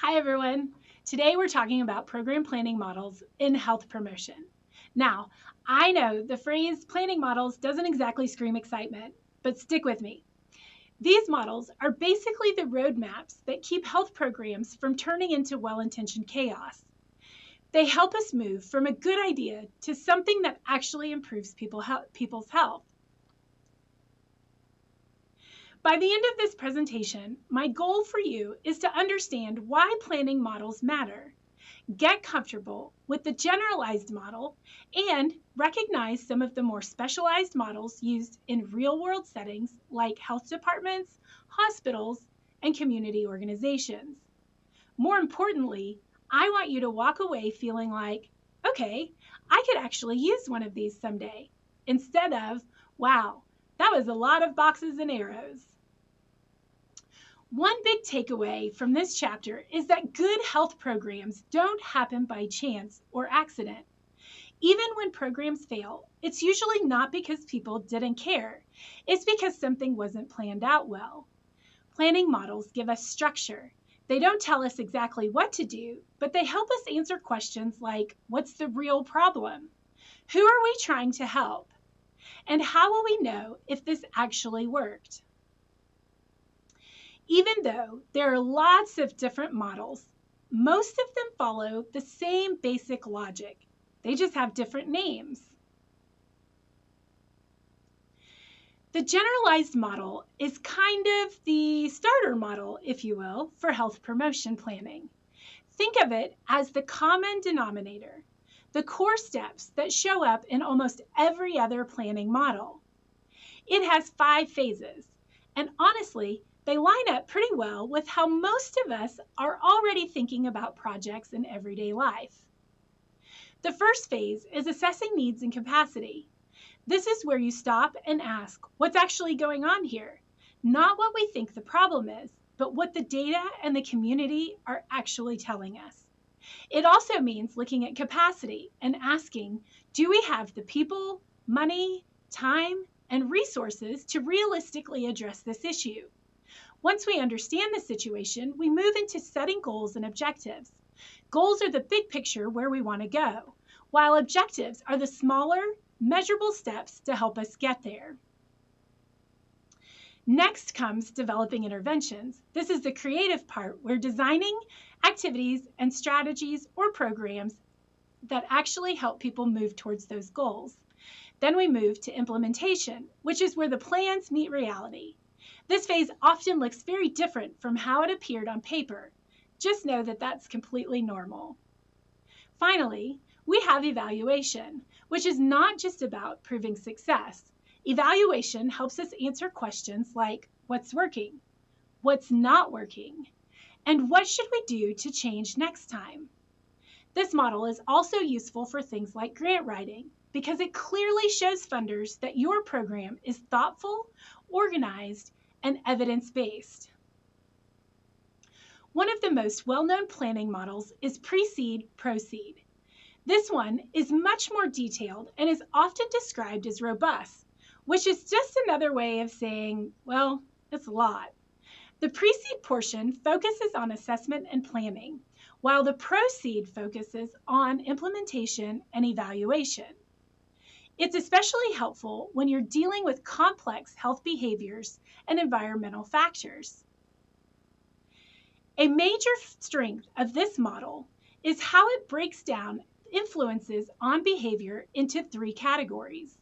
Hi, everyone. Today we're talking about program planning models in health promotion. Now, I know the phrase planning models doesn't exactly scream excitement, but stick with me. These models are basically the roadmaps that keep health programs from turning into well-intentioned chaos. They help us move from a good idea to something that actually improves people's health. By the end of this presentation, my goal for you is to understand why planning models matter, get comfortable with the generalized model, and recognize some of the more specialized models used in real-world settings like health departments, hospitals, and community organizations. More importantly, I want you to walk away feeling like, okay, I could actually use one of these someday, instead of, wow, that was a lot of boxes and arrows. One big takeaway from this chapter is that good health programs don't happen by chance or accident. Even when programs fail, it's usually not because people didn't care. It's because something wasn't planned out well. Planning models give us structure. They don't tell us exactly what to do, but they help us answer questions like, what's the real problem? Who are we trying to help? And how will we know if this actually worked? Even though there are lots of different models, most of them follow the same basic logic. They just have different names. The generalized model is kind of the starter model, if you will, for health promotion planning. Think of it as the common denominator, the core steps that show up in almost every other planning model. It has 5 phases, and honestly, they line up pretty well with how most of us are already thinking about projects in everyday life. The first phase is assessing needs and capacity. This is where you stop and ask, what's actually going on here? Not what we think the problem is, but what the data and the community are actually telling us. It also means looking at capacity and asking, do we have the people, money, time, and resources to realistically address this issue? Once we understand the situation, we move into setting goals and objectives. Goals are the big picture where we want to go, while objectives are the smaller, measurable steps to help us get there. Next comes developing interventions. This is the creative part where designing activities and strategies or programs that actually help people move towards those goals. Then we move to implementation, which is where the plans meet reality. This phase often looks very different from how it appeared on paper. Just know that that's completely normal. Finally, we have evaluation, which is not just about proving success. Evaluation helps us answer questions like, what's working? What's not working? And what should we do to change next time? This model is also useful for things like grant writing because it clearly shows funders that your program is thoughtful, organized, and evidence-based. One of the most well-known planning models is Pre-Seed, Proceed. This one is much more detailed and is often described as robust, which is just another way of saying, well, it's a lot. The Pre-Seed portion focuses on assessment and planning, while the Proceed focuses on implementation and evaluation. It's especially helpful when you're dealing with complex health behaviors and environmental factors. A major strength of this model is how it breaks down influences on behavior into 3 categories: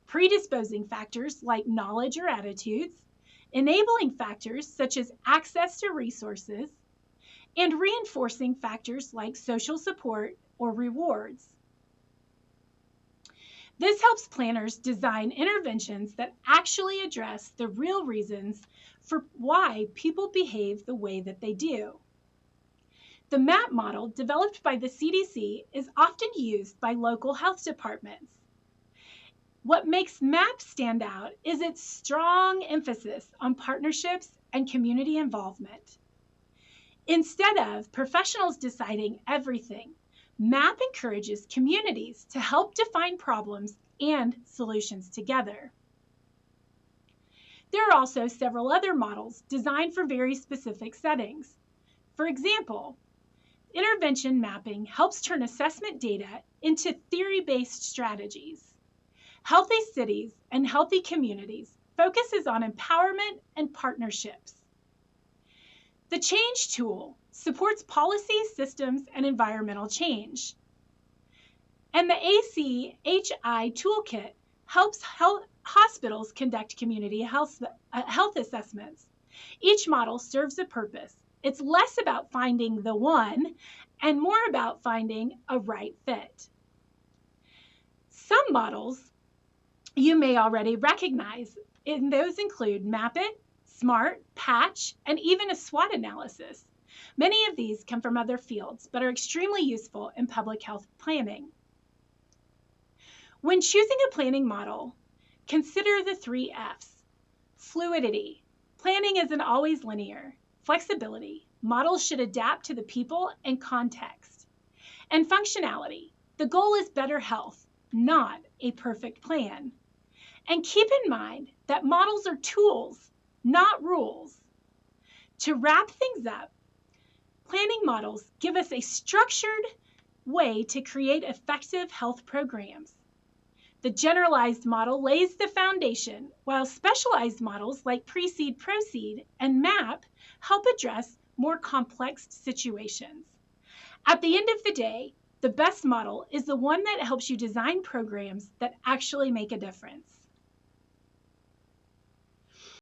predisposing factors like knowledge or attitudes, enabling factors such as access to resources, and reinforcing factors like social support or rewards. This helps planners design interventions that actually address the real reasons for why people behave the way that they do. The MAP model, developed by the CDC, is often used by local health departments. What makes MAP stand out is its strong emphasis on partnerships and community involvement. Instead of professionals deciding everything, MAP encourages communities to help define problems and solutions together. There are also several other models designed for very specific settings. For example, intervention mapping helps turn assessment data into theory-based strategies. Healthy cities and healthy communities focuses on empowerment and partnerships. The Change tool supports policy, systems, and environmental change. And the ACHI toolkit helps hospitals conduct community health assessments. Each model serves a purpose. It's less about finding the one and more about finding a right fit. Some models you may already recognize, and those include MAP-IT, SMART, PATCH, and even a SWOT analysis. Many of these come from other fields, but are extremely useful in public health planning. When choosing a planning model, consider the 3 F's. Fluidity. Planning isn't always linear. Flexibility. Models should adapt to the people and context. And functionality. The goal is better health, not a perfect plan. And keep in mind that models are tools, not rules. To wrap things up, planning models give us a structured way to create effective health programs. The generalized model lays the foundation, while specialized models like PRECEDE, PROCEED, and MAP help address more complex situations. At the end of the day, the best model is the one that helps you design programs that actually make a difference.